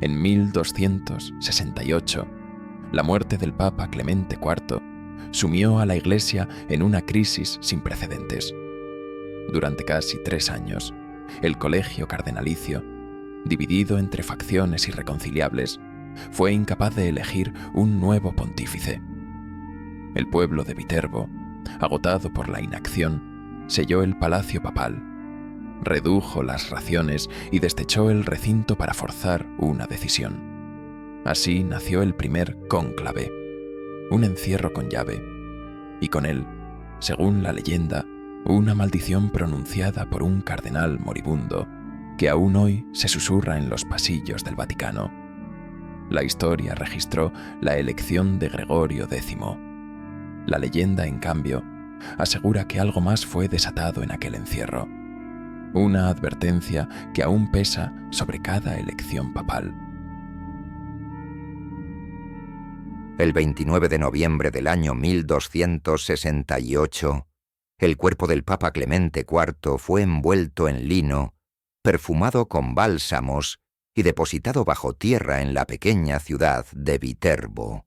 En 1268, la muerte del Papa Clemente IV sumió a la Iglesia en una crisis sin precedentes. Durante casi 3 años, el colegio cardenalicio, dividido entre facciones irreconciliables, fue incapaz de elegir un nuevo pontífice. El pueblo de Viterbo, agotado por la inacción, selló el palacio papal, redujo las raciones y destechó el recinto para forzar una decisión. Así nació el primer cónclave, un encierro con llave, y con él, según la leyenda, una maldición pronunciada por un cardenal moribundo que aún hoy se susurra en los pasillos del Vaticano. La historia registró la elección de Gregorio X. La leyenda, en cambio, asegura que algo más fue desatado en aquel encierro. Una advertencia que aún pesa sobre cada elección papal. El 29 de noviembre del año 1268, el cuerpo del Papa Clemente IV fue envuelto en lino, perfumado con bálsamos y depositado bajo tierra en la pequeña ciudad de Viterbo.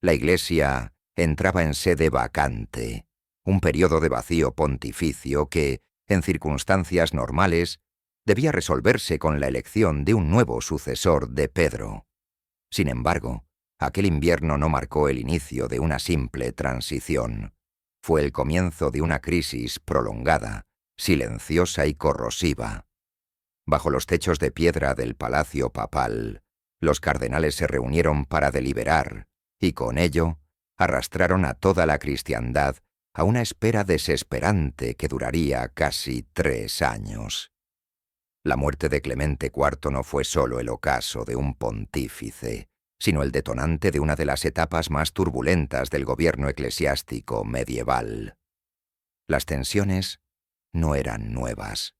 La Iglesia entraba en sede vacante, un periodo de vacío pontificio que, en circunstancias normales, debía resolverse con la elección de un nuevo sucesor de Pedro. Sin embargo, aquel invierno no marcó el inicio de una simple transición. Fue el comienzo de una crisis prolongada, silenciosa y corrosiva. Bajo los techos de piedra del palacio papal, los cardenales se reunieron para deliberar y con ello arrastraron a toda la cristiandad a una espera desesperante que duraría casi 3 años. La muerte de Clemente IV no fue solo el ocaso de un pontífice, sino el detonante de una de las etapas más turbulentas del gobierno eclesiástico medieval. Las tensiones no eran nuevas.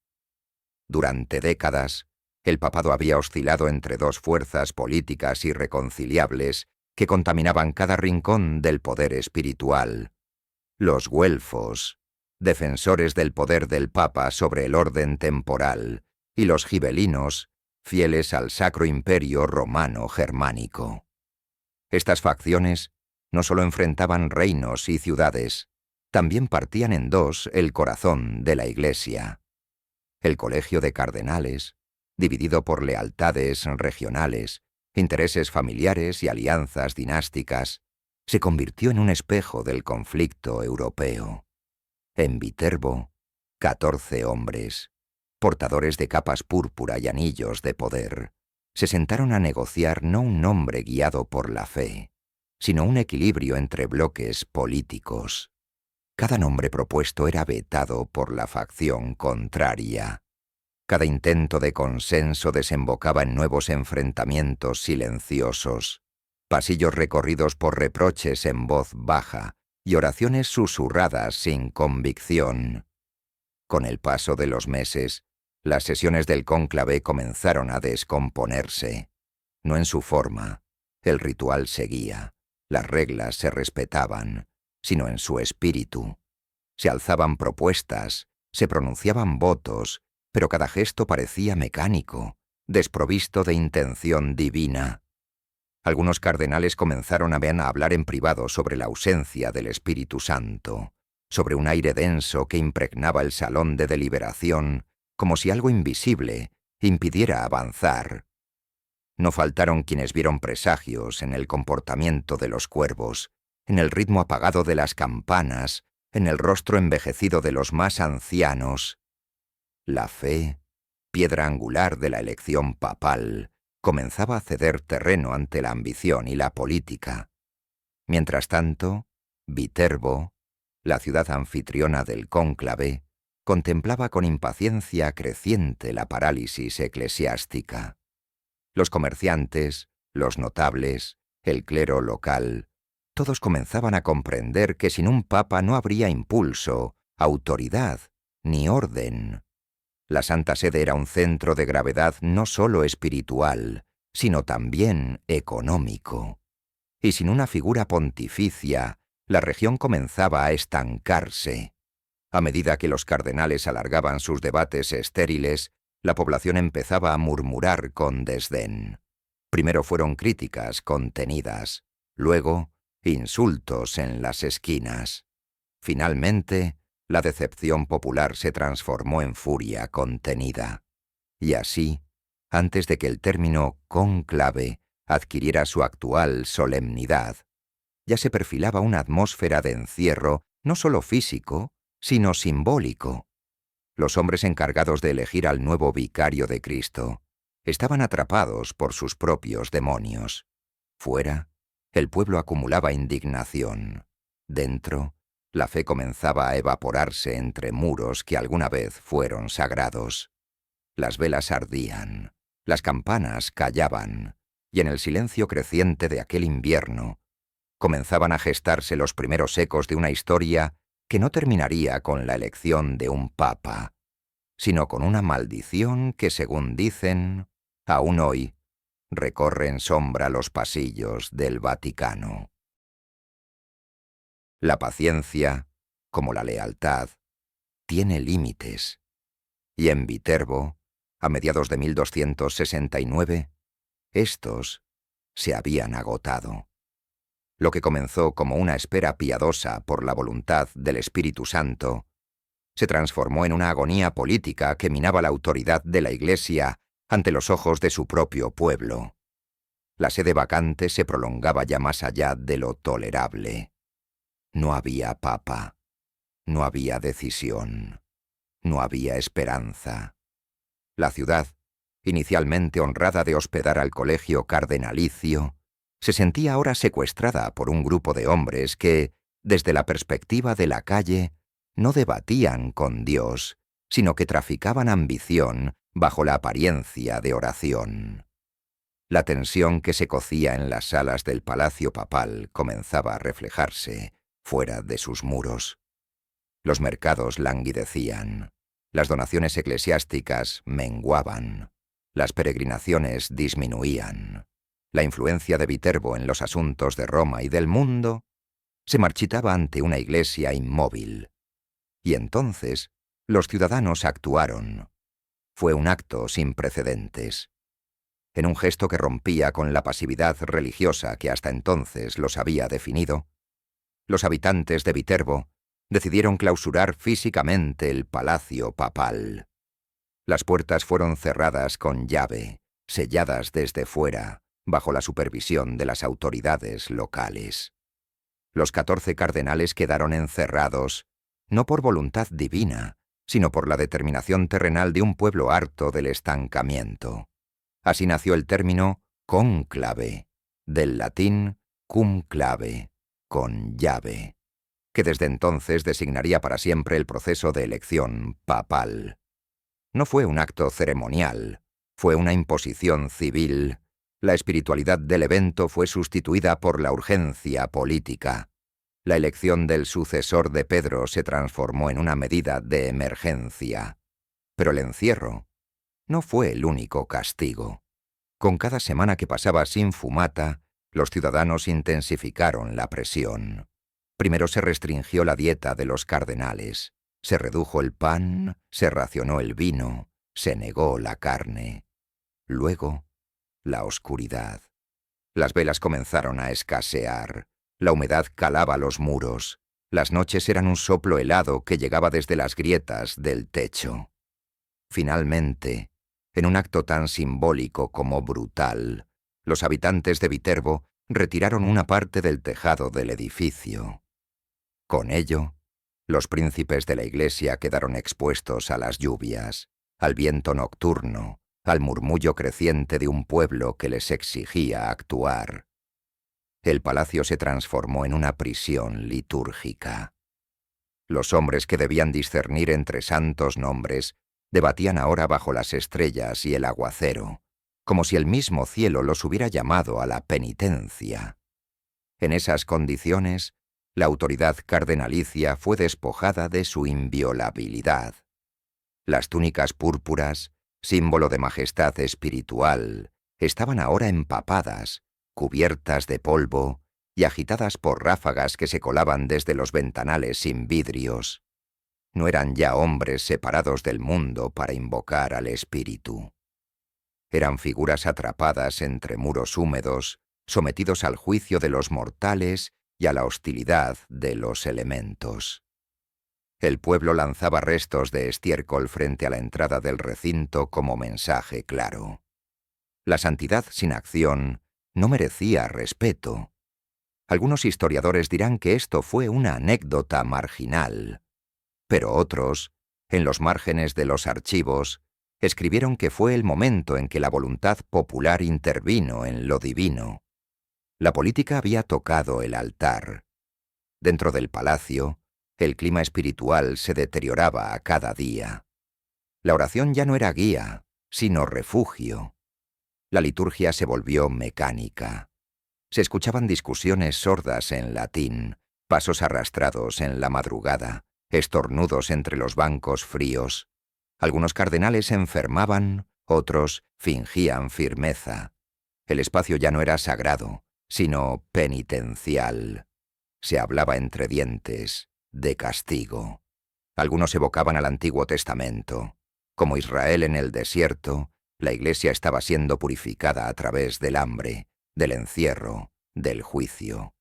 Durante décadas, el papado había oscilado entre 2 fuerzas políticas irreconciliables que contaminaban cada rincón del poder espiritual: los güelfos, defensores del poder del Papa sobre el orden temporal, y los gibelinos, fieles al Sacro Imperio Romano Germánico. Estas facciones no solo enfrentaban reinos y ciudades, también partían en 2 el corazón de la Iglesia. El colegio de cardenales, dividido por lealtades regionales, intereses familiares y alianzas dinásticas, se convirtió en un espejo del conflicto europeo. En Viterbo, 14 hombres, portadores de capas púrpura y anillos de poder, se sentaron a negociar no un nombre guiado por la fe, sino un equilibrio entre bloques políticos. Cada nombre propuesto era vetado por la facción contraria. Cada intento de consenso desembocaba en nuevos enfrentamientos silenciosos, pasillos recorridos por reproches en voz baja y oraciones susurradas sin convicción. Con el paso de los meses, las sesiones del cónclave comenzaron a descomponerse. No en su forma, el ritual seguía, las reglas se respetaban, sino en su espíritu. Se alzaban propuestas, se pronunciaban votos, pero cada gesto parecía mecánico, desprovisto de intención divina. Algunos cardenales comenzaron a hablar en privado sobre la ausencia del Espíritu Santo, sobre un aire denso que impregnaba el salón de deliberación, como si algo invisible impidiera avanzar. No faltaron quienes vieron presagios en el comportamiento de los cuervos, en el ritmo apagado de las campanas, en el rostro envejecido de los más ancianos. La fe, piedra angular de la elección papal, comenzaba a ceder terreno ante la ambición y la política. Mientras tanto, Viterbo, la ciudad anfitriona del cónclave, contemplaba con impaciencia creciente la parálisis eclesiástica. Los comerciantes, los notables, el clero local, todos comenzaban a comprender que sin un papa no habría impulso, autoridad, ni orden. La Santa Sede era un centro de gravedad no solo espiritual, sino también económico. Y sin una figura pontificia, la región comenzaba a estancarse. A medida que los cardenales alargaban sus debates estériles, la población empezaba a murmurar con desdén. Primero fueron críticas contenidas, luego insultos en las esquinas. Finalmente, la decepción popular se transformó en furia contenida. Y así, antes de que el término cónclave adquiriera su actual solemnidad, ya se perfilaba una atmósfera de encierro no solo físico, sino simbólico. Los hombres encargados de elegir al nuevo vicario de Cristo estaban atrapados por sus propios demonios. Fuera, el pueblo acumulaba indignación. Dentro, la fe comenzaba a evaporarse entre muros que alguna vez fueron sagrados. Las velas ardían, las campanas callaban, y en el silencio creciente de aquel invierno comenzaban a gestarse los primeros ecos de una historia que no terminaría con la elección de un papa, sino con una maldición que, según dicen, aún hoy recorre en sombra los pasillos del Vaticano. La paciencia, como la lealtad, tiene límites, y en Viterbo, a mediados de 1269, estos se habían agotado. Lo que comenzó como una espera piadosa por la voluntad del Espíritu Santo se transformó en una agonía política que minaba la autoridad de la Iglesia ante los ojos de su propio pueblo. La sede vacante se prolongaba ya más allá de lo tolerable. No había papa, no había decisión, no había esperanza. La ciudad, inicialmente honrada de hospedar al colegio cardenalicio, se sentía ahora secuestrada por un grupo de hombres que, desde la perspectiva de la calle, no debatían con Dios, sino que traficaban ambición bajo la apariencia de oración. La tensión que se cocía en las salas del palacio papal comenzaba a reflejarse fuera de sus muros. Los mercados languidecían, las donaciones eclesiásticas menguaban, las peregrinaciones disminuían. La influencia de Viterbo en los asuntos de Roma y del mundo se marchitaba ante una iglesia inmóvil. Y entonces los ciudadanos actuaron. Fue un acto sin precedentes. En un gesto que rompía con la pasividad religiosa que hasta entonces los había definido, los habitantes de Viterbo decidieron clausurar físicamente el palacio papal. Las puertas fueron cerradas con llave, selladas desde fuera, bajo la supervisión de las autoridades locales. Los 14 cardenales quedaron encerrados, no por voluntad divina, sino por la determinación terrenal de un pueblo harto del estancamiento. Así nació el término cónclave, del latín cum clave, con llave, que desde entonces designaría para siempre el proceso de elección papal. No fue un acto ceremonial, fue una imposición civil. La espiritualidad del evento fue sustituida por la urgencia política. La elección del sucesor de Pedro se transformó en una medida de emergencia. Pero el encierro no fue el único castigo. Con cada semana que pasaba sin fumata, los ciudadanos intensificaron la presión. Primero se restringió la dieta de los cardenales, se redujo el pan, se racionó el vino, se negó la carne. Luego, la oscuridad. Las velas comenzaron a escasear, la humedad calaba los muros, las noches eran un soplo helado que llegaba desde las grietas del techo. Finalmente, en un acto tan simbólico como brutal, los habitantes de Viterbo retiraron una parte del tejado del edificio. Con ello, los príncipes de la iglesia quedaron expuestos a las lluvias, al viento nocturno, al murmullo creciente de un pueblo que les exigía actuar. El palacio se transformó en una prisión litúrgica. Los hombres que debían discernir entre santos nombres debatían ahora bajo las estrellas y el aguacero, como si el mismo cielo los hubiera llamado a la penitencia. En esas condiciones, la autoridad cardenalicia fue despojada de su inviolabilidad. Las túnicas púrpuras, símbolo de majestad espiritual, estaban ahora empapadas, cubiertas de polvo y agitadas por ráfagas que se colaban desde los ventanales sin vidrios. No eran ya hombres separados del mundo para invocar al espíritu. Eran figuras atrapadas entre muros húmedos, sometidos al juicio de los mortales y a la hostilidad de los elementos. El pueblo lanzaba restos de estiércol frente a la entrada del recinto como mensaje claro. La santidad sin acción no merecía respeto. Algunos historiadores dirán que esto fue una anécdota marginal, pero otros, en los márgenes de los archivos, escribieron que fue el momento en que la voluntad popular intervino en lo divino. La política había tocado el altar. Dentro del palacio, el clima espiritual se deterioraba a cada día. La oración ya no era guía, sino refugio. La liturgia se volvió mecánica. Se escuchaban discusiones sordas en latín, pasos arrastrados en la madrugada, estornudos entre los bancos fríos. Algunos cardenales se enfermaban, otros fingían firmeza. El espacio ya no era sagrado, sino penitencial. Se hablaba entre dientes, de castigo. Algunos evocaban al Antiguo Testamento. Como Israel en el desierto, la Iglesia estaba siendo purificada a través del hambre, del encierro, del juicio.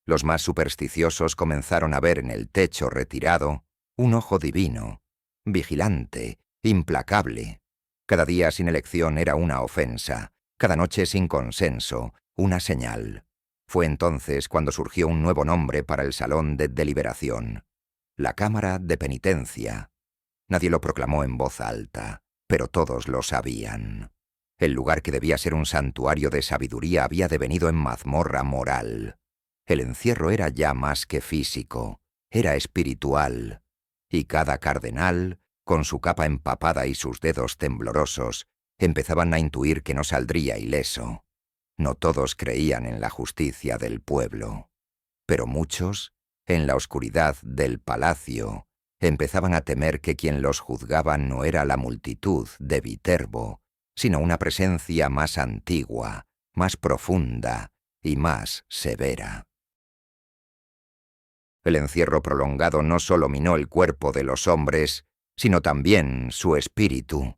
Los más supersticiosos comenzaron a ver en el techo retirado un ojo divino, vigilante, implacable. Cada día sin elección era una ofensa, cada noche sin consenso, una señal. Fue entonces cuando surgió un nuevo nombre para el salón de deliberación, la Cámara de Penitencia. Nadie lo proclamó en voz alta, pero todos lo sabían. El lugar que debía ser un santuario de sabiduría había devenido en mazmorra moral. El encierro era ya más que físico, era espiritual, y cada cardenal, con su capa empapada y sus dedos temblorosos, empezaban a intuir que no saldría ileso. No todos creían en la justicia del pueblo, pero muchos, en la oscuridad del palacio, empezaban a temer que quien los juzgaba no era la multitud de Viterbo, sino una presencia más antigua, más profunda y más severa. El encierro prolongado no solo minó el cuerpo de los hombres, sino también su espíritu.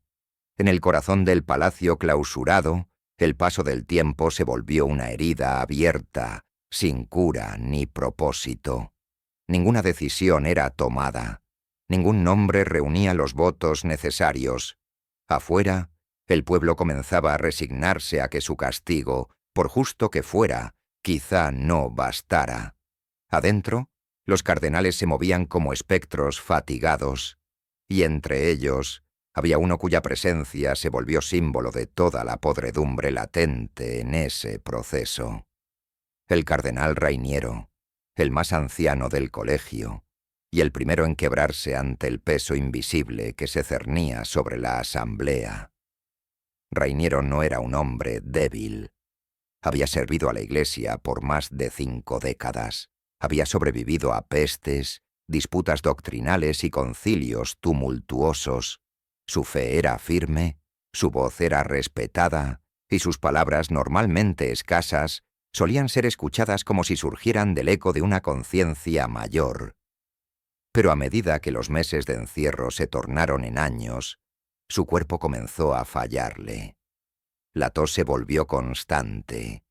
En el corazón del palacio clausurado, el paso del tiempo se volvió una herida abierta, sin cura ni propósito. Ninguna decisión era tomada. Ningún nombre reunía los votos necesarios. Afuera, el pueblo comenzaba a resignarse a que su castigo, por justo que fuera, quizá no bastara. Adentro, los cardenales se movían como espectros fatigados, y entre ellos había uno cuya presencia se volvió símbolo de toda la podredumbre latente en ese proceso. El cardenal Rainiero, el más anciano del colegio, y el primero en quebrarse ante el peso invisible que se cernía sobre la asamblea. Rainiero no era un hombre débil. Había servido a la Iglesia por más de 5 décadas. Había sobrevivido a pestes, disputas doctrinales y concilios tumultuosos. Su fe era firme, su voz era respetada, y sus palabras, normalmente escasas, solían ser escuchadas como si surgieran del eco de una conciencia mayor. Pero a medida que los meses de encierro se tornaron en años, su cuerpo comenzó a fallarle. La tos se volvió constante.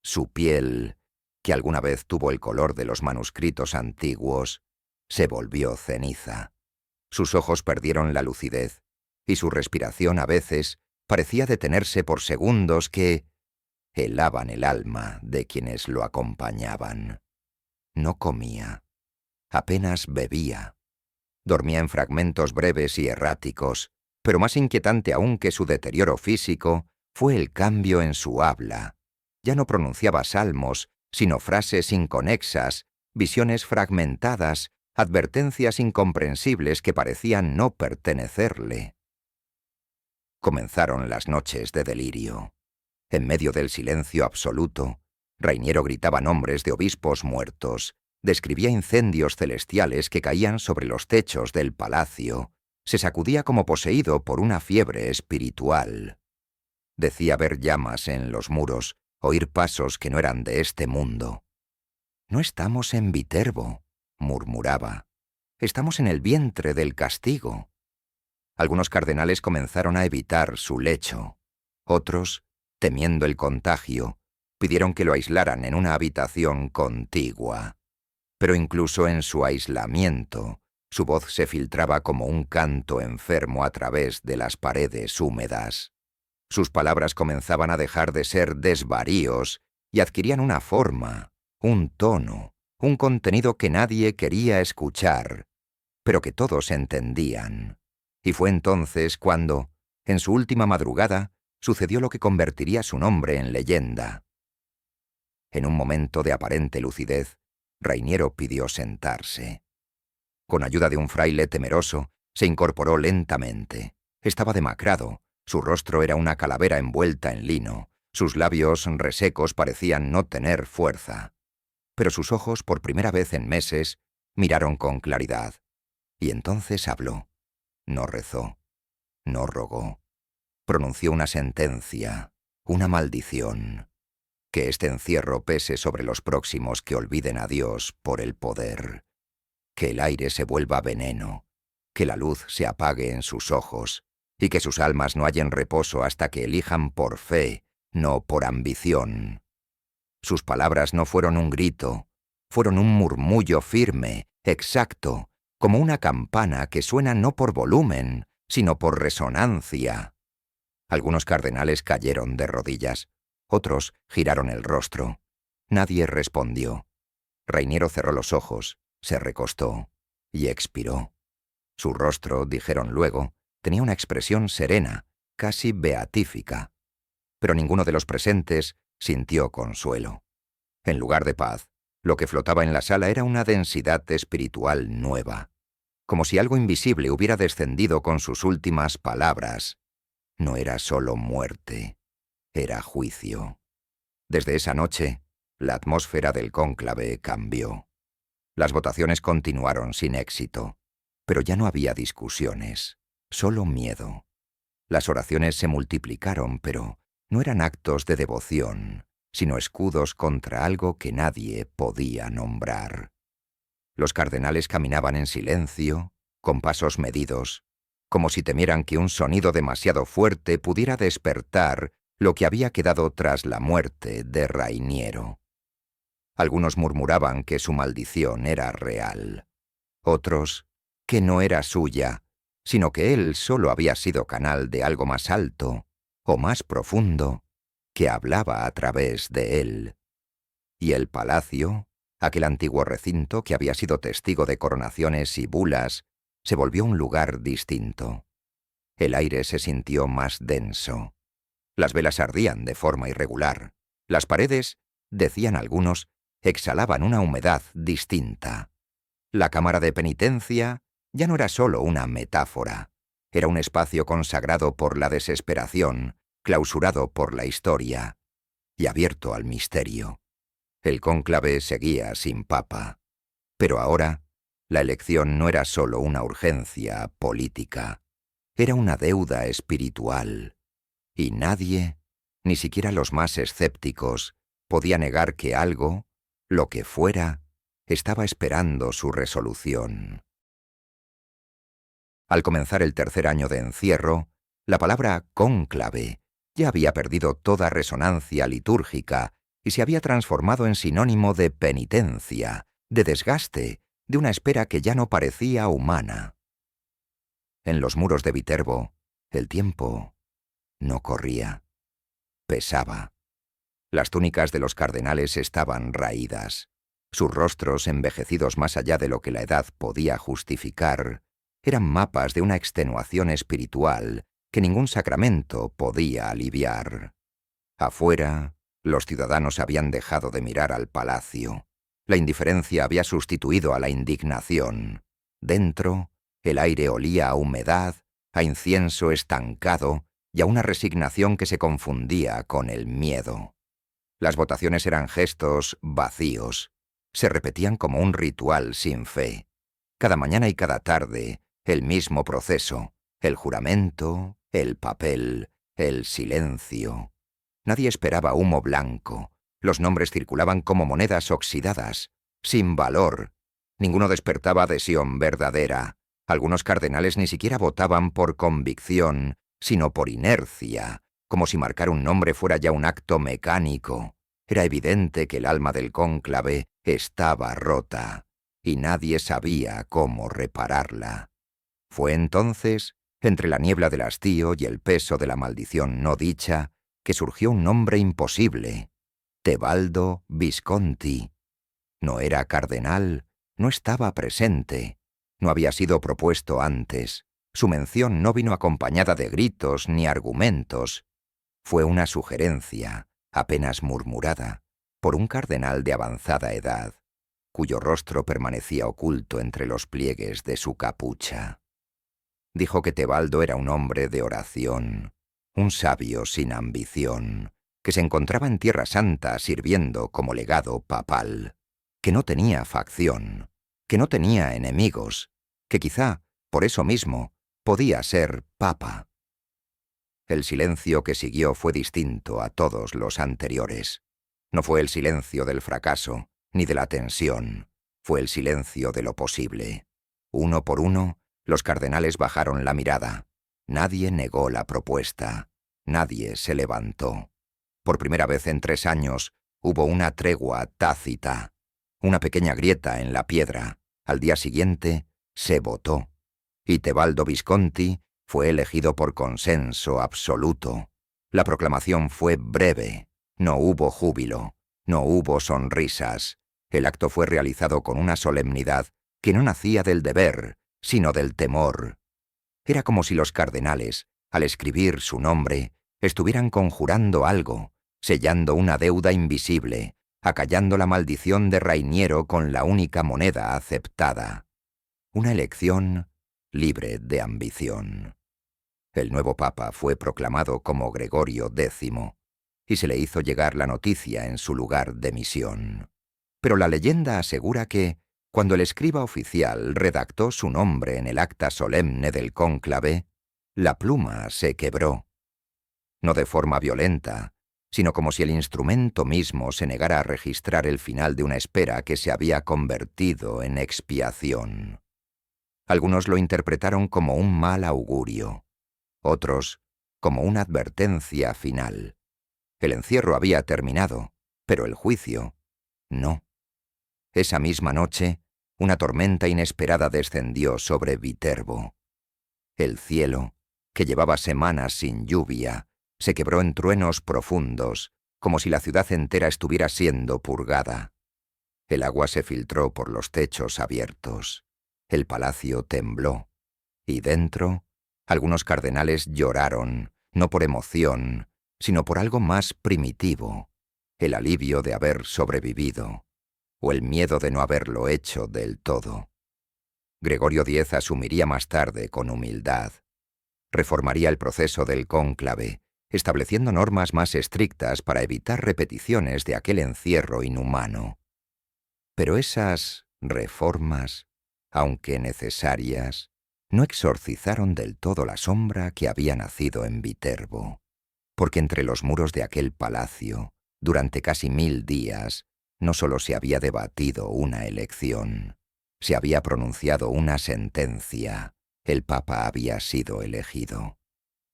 Su piel, que alguna vez tuvo el color de los manuscritos antiguos, se volvió ceniza. Sus ojos perdieron la lucidez, y su respiración a veces parecía detenerse por segundos que helaban el alma de quienes lo acompañaban. No comía, apenas bebía. Dormía en fragmentos breves y erráticos, pero más inquietante aún que su deterioro físico fue el cambio en su habla. Ya no pronunciaba salmos, sino frases inconexas, visiones fragmentadas, advertencias incomprensibles que parecían no pertenecerle. Comenzaron las noches de delirio. En medio del silencio absoluto, Rainiero gritaba nombres de obispos muertos, describía incendios celestiales que caían sobre los techos del palacio, se sacudía como poseído por una fiebre espiritual. Decía ver llamas en los muros, oír pasos que no eran de este mundo. «No estamos en Viterbo», murmuraba. «Estamos en el vientre del castigo». Algunos cardenales comenzaron a evitar su lecho. Otros, temiendo el contagio, pidieron que lo aislaran en una habitación contigua. Pero incluso en su aislamiento, su voz se filtraba como un canto enfermo a través de las paredes húmedas. Sus palabras comenzaban a dejar de ser desvaríos y adquirían una forma, un tono, un contenido que nadie quería escuchar, pero que todos entendían. Y fue entonces cuando, en su última madrugada, sucedió lo que convertiría su nombre en leyenda. En un momento de aparente lucidez, Rainiero pidió sentarse. Con ayuda de un fraile temeroso, se incorporó lentamente. Estaba demacrado, su rostro era una calavera envuelta en lino, sus labios resecos parecían no tener fuerza. Pero sus ojos, por primera vez en meses, miraron con claridad. Y entonces habló. No rezó, no rogó. Pronunció una sentencia, una maldición. Que este encierro pese sobre los próximos que olviden a Dios por el poder. Que el aire se vuelva veneno, que la luz se apague en sus ojos, y que sus almas no hallen reposo hasta que elijan por fe, no por ambición. Sus palabras no fueron un grito, fueron un murmullo firme, exacto, como una campana que suena no por volumen, sino por resonancia. Algunos cardenales cayeron de rodillas, otros giraron el rostro. Nadie respondió. Rainiero cerró los ojos, se recostó y expiró. Su rostro, dijeron luego, tenía una expresión serena, casi beatífica. Pero ninguno de los presentes sintió consuelo. En lugar de paz, lo que flotaba en la sala era una densidad espiritual nueva, como si algo invisible hubiera descendido con sus últimas palabras. No era solo muerte, era juicio. Desde esa noche, la atmósfera del cónclave cambió. Las votaciones continuaron sin éxito, pero ya no había discusiones, solo miedo. Las oraciones se multiplicaron, pero no eran actos de devoción, sino escudos contra algo que nadie podía nombrar. Los cardenales caminaban en silencio, con pasos medidos, como si temieran que un sonido demasiado fuerte pudiera despertar lo que había quedado tras la muerte de Rainiero. Algunos murmuraban que su maldición era real, otros que no era suya, sino que él solo había sido canal de algo más alto o más profundo que hablaba a través de él. Y el palacio, aquel antiguo recinto que había sido testigo de coronaciones y bulas, se volvió un lugar distinto. El aire se sintió más denso. Las velas ardían de forma irregular. Las paredes, decían algunos, exhalaban una humedad distinta. La cámara de penitencia ya no era solo una metáfora. Era un espacio consagrado por la desesperación, clausurado por la historia y abierto al misterio. El cónclave seguía sin papa. Pero ahora, la elección no era solo una urgencia política. Era una deuda espiritual. Y nadie, ni siquiera los más escépticos, podía negar que algo, lo que fuera, estaba esperando su resolución. Al comenzar el tercer año de encierro, la palabra cónclave ya había perdido toda resonancia litúrgica y se había transformado en sinónimo de penitencia, de desgaste, de una espera que ya no parecía humana. En los muros de Viterbo, el tiempo no corría, pesaba. Las túnicas de los cardenales estaban raídas. Sus rostros, envejecidos más allá de lo que la edad podía justificar, eran mapas de una extenuación espiritual que ningún sacramento podía aliviar. Afuera, los ciudadanos habían dejado de mirar al palacio. La indiferencia había sustituido a la indignación. Dentro, el aire olía a humedad, a incienso estancado y a una resignación que se confundía con el miedo. Las votaciones eran gestos vacíos. Se repetían como un ritual sin fe. Cada mañana y cada tarde, el mismo proceso, el juramento, el papel, el silencio. Nadie esperaba humo blanco. Los nombres circulaban como monedas oxidadas, sin valor. Ninguno despertaba adhesión verdadera. Algunos cardenales ni siquiera votaban por convicción, sino por inercia, como si marcar un nombre fuera ya un acto mecánico. Era evidente que el alma del cónclave estaba rota, y nadie sabía cómo repararla. Fue entonces, entre la niebla del hastío y el peso de la maldición no dicha, que surgió un nombre imposible: Tebaldo Visconti. No era cardenal, no estaba presente, no había sido propuesto antes. Su mención no vino acompañada de gritos ni argumentos. Fue una sugerencia, apenas murmurada, por un cardenal de avanzada edad, cuyo rostro permanecía oculto entre los pliegues de su capucha. Dijo que Tebaldo era un hombre de oración, un sabio sin ambición, que se encontraba en Tierra Santa sirviendo como legado papal, que no tenía facción, que no tenía enemigos, que quizá, por eso mismo, podía ser papa. El silencio que siguió fue distinto a todos los anteriores. No fue el silencio del fracaso, ni de la tensión, fue el silencio de lo posible. Uno por uno, los cardenales bajaron la mirada. Nadie negó la propuesta. Nadie se levantó. Por primera vez en 3 años hubo una tregua tácita, una pequeña grieta en la piedra. Al día siguiente se votó, y Tebaldo Visconti fue elegido por consenso absoluto. La proclamación fue breve. No hubo júbilo, no hubo sonrisas. El acto fue realizado con una solemnidad que no nacía del deber, sino del temor. Era como si los cardenales, al escribir su nombre, estuvieran conjurando algo, sellando una deuda invisible, acallando la maldición de Rainiero con la única moneda aceptada: una elección libre de ambición. El nuevo papa fue proclamado como Gregorio X, y se le hizo llegar la noticia en su lugar de misión. Pero la leyenda asegura que, cuando el escriba oficial redactó su nombre en el acta solemne del cónclave, la pluma se quebró. No de forma violenta, sino como si el instrumento mismo se negara a registrar el final de una espera que se había convertido en expiación. Algunos lo interpretaron como un mal augurio, otros como una advertencia final. El encierro había terminado, pero el juicio no. Esa misma noche, una tormenta inesperada descendió sobre Viterbo. El cielo, que llevaba semanas sin lluvia, se quebró en truenos profundos, como si la ciudad entera estuviera siendo purgada. El agua se filtró por los techos abiertos. El palacio tembló, y dentro, algunos cardenales lloraron, no por emoción, sino por algo más primitivo: el alivio de haber sobrevivido, o el miedo de no haberlo hecho del todo. Gregorio X asumiría más tarde con humildad. Reformaría el proceso del cónclave, estableciendo normas más estrictas para evitar repeticiones de aquel encierro inhumano. Pero esas reformas, aunque necesarias, no exorcizaron del todo la sombra que había nacido en Viterbo, porque entre los muros de aquel palacio, durante casi 1000 días, no solo se había debatido una elección, se había pronunciado una sentencia: el papa había sido elegido.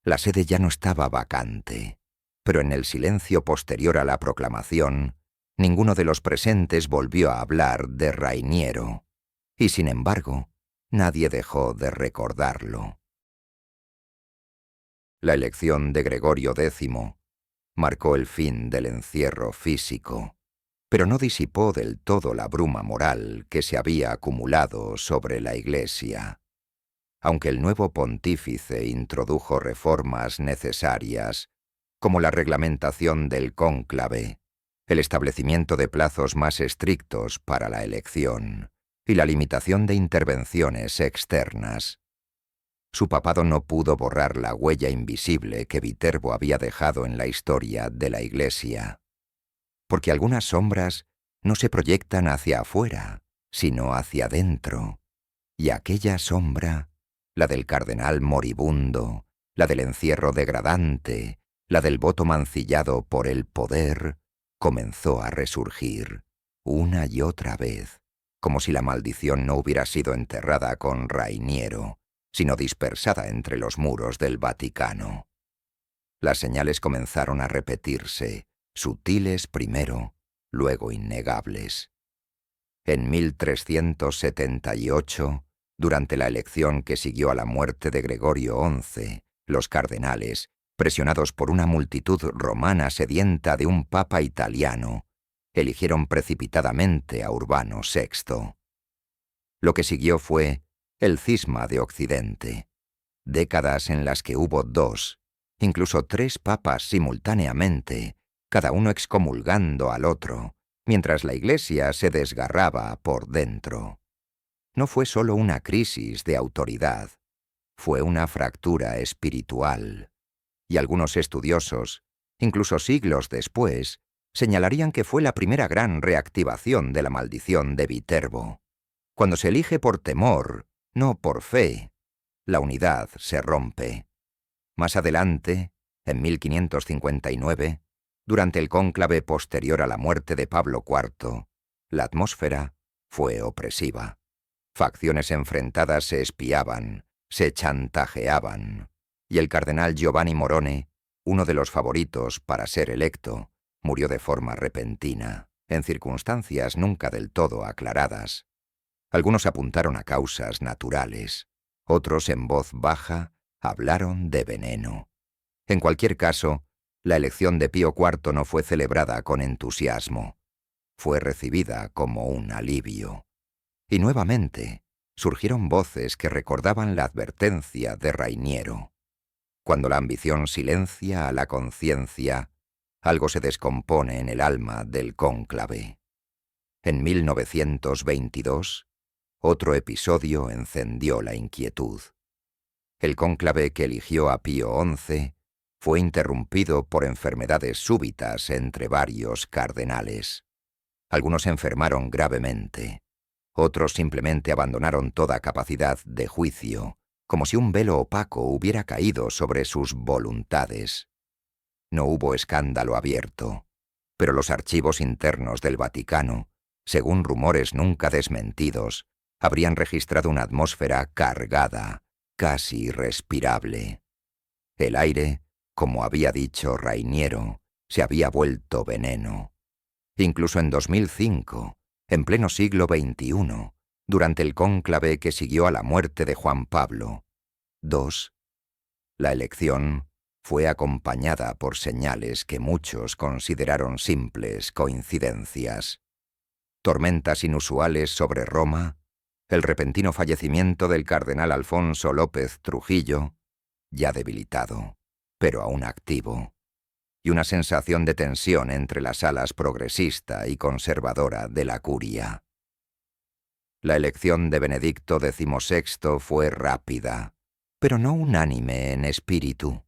La sede ya no estaba vacante, pero en el silencio posterior a la proclamación, ninguno de los presentes volvió a hablar de Rainiero, y sin embargo, nadie dejó de recordarlo. La elección de Gregorio X marcó el fin del encierro físico, pero no disipó del todo la bruma moral que se había acumulado sobre la Iglesia. Aunque el nuevo pontífice introdujo reformas necesarias, como la reglamentación del cónclave, el establecimiento de plazos más estrictos para la elección y la limitación de intervenciones externas, su papado no pudo borrar la huella invisible que Viterbo había dejado en la historia de la Iglesia. Porque algunas sombras no se proyectan hacia afuera, sino hacia adentro, y aquella sombra, la del cardenal moribundo, la del encierro degradante, la del voto mancillado por el poder, comenzó a resurgir, una y otra vez, como si la maldición no hubiera sido enterrada con Rainiero, sino dispersada entre los muros del Vaticano. Las señales comenzaron a repetirse, sutiles primero, luego innegables. En 1378, durante la elección que siguió a la muerte de Gregorio XI, los cardenales, presionados por una multitud romana sedienta de un papa italiano, eligieron precipitadamente a Urbano VI. Lo que siguió fue el cisma de Occidente, décadas en las que hubo 2, incluso 3 papas simultáneamente, cada uno excomulgando al otro, mientras la Iglesia se desgarraba por dentro. No fue solo una crisis de autoridad, fue una fractura espiritual. Y algunos estudiosos, incluso siglos después, señalarían que fue la primera gran reactivación de la maldición de Viterbo. Cuando se elige por temor, no por fe, la unidad se rompe. Más adelante, en 1559, durante el cónclave posterior a la muerte de Pablo IV, la atmósfera fue opresiva. Facciones enfrentadas se espiaban, se chantajeaban, y el cardenal Giovanni Morone, uno de los favoritos para ser electo, murió de forma repentina, en circunstancias nunca del todo aclaradas. Algunos apuntaron a causas naturales, otros en voz baja hablaron de veneno. En cualquier caso, la elección de Pío IV no fue celebrada con entusiasmo. Fue recibida como un alivio. Y nuevamente surgieron voces que recordaban la advertencia de Rainiero. Cuando la ambición silencia a la conciencia, algo se descompone en el alma del cónclave. En 1922, otro episodio encendió la inquietud. El cónclave que eligió a Pío XI fue interrumpido por enfermedades súbitas entre varios cardenales. Algunos enfermaron gravemente, otros simplemente abandonaron toda capacidad de juicio, como si un velo opaco hubiera caído sobre sus voluntades. No hubo escándalo abierto, pero los archivos internos del Vaticano, según rumores nunca desmentidos, habrían registrado una atmósfera cargada, casi irrespirable. El aire, como había dicho Rainiero, se había vuelto veneno. Incluso en 2005, en pleno siglo XXI, durante el cónclave que siguió a la muerte de Juan Pablo II, la elección fue acompañada por señales que muchos consideraron simples coincidencias. Tormentas inusuales sobre Roma, el repentino fallecimiento del cardenal Alfonso López Trujillo, ya debilitado, pero aún activo, y una sensación de tensión entre las alas progresista y conservadora de la curia. La elección de Benedicto XVI fue rápida, pero no unánime en espíritu.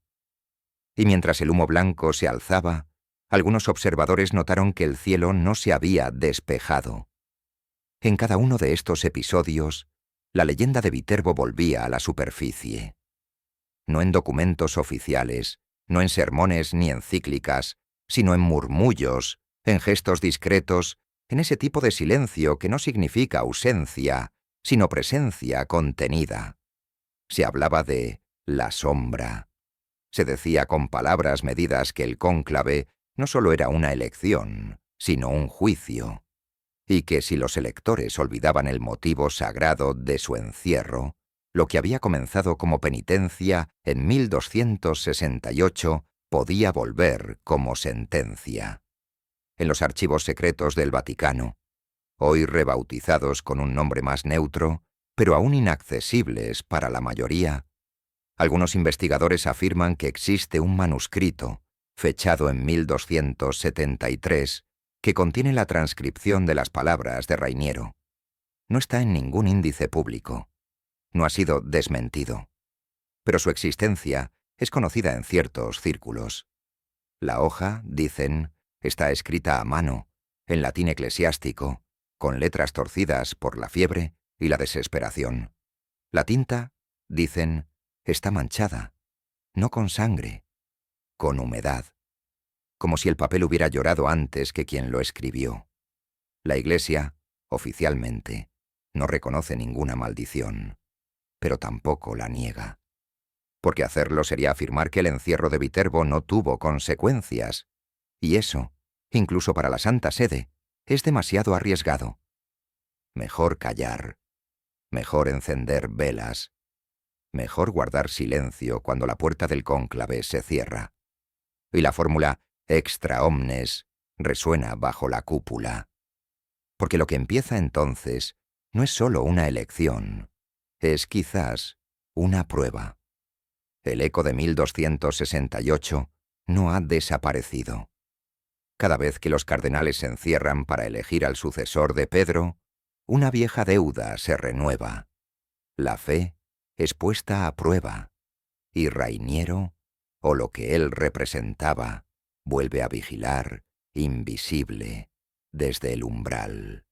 Y mientras el humo blanco se alzaba, algunos observadores notaron que el cielo no se había despejado. En cada uno de estos episodios, la leyenda de Viterbo volvía a la superficie. No en documentos oficiales, no en sermones ni encíclicas, sino en murmullos, en gestos discretos, en ese tipo de silencio que no significa ausencia, sino presencia contenida. Se hablaba de la sombra. Se decía con palabras medidas que el cónclave no solo era una elección, sino un juicio, y que si los electores olvidaban el motivo sagrado de su encierro, lo que había comenzado como penitencia en 1268 podía volver como sentencia. En los archivos secretos del Vaticano, hoy rebautizados con un nombre más neutro, pero aún inaccesibles para la mayoría, algunos investigadores afirman que existe un manuscrito, fechado en 1273, que contiene la transcripción de las palabras de Rainiero. No está en ningún índice público. No ha sido desmentido. Pero su existencia es conocida en ciertos círculos. La hoja, dicen, está escrita a mano, en latín eclesiástico, con letras torcidas por la fiebre y la desesperación. La tinta, dicen, está manchada, no con sangre, con humedad, como si el papel hubiera llorado antes que quien lo escribió. La Iglesia, oficialmente, no reconoce ninguna maldición, pero tampoco la niega. porque hacerlo sería afirmar que el encierro de Viterbo no tuvo consecuencias. Y eso, incluso para la Santa Sede, es demasiado arriesgado. Mejor callar, mejor encender velas, mejor guardar silencio cuando la puerta del cónclave se cierra. Y la fórmula extra omnes resuena bajo la cúpula. Porque lo que empieza entonces no es solo una elección, es quizás una prueba. El eco de 1268 no ha desaparecido. Cada vez que los cardenales se encierran para elegir al sucesor de Pedro, una vieja deuda se renueva. La fe es puesta a prueba, y Rainiero, o lo que él representaba, vuelve a vigilar, invisible, desde el umbral.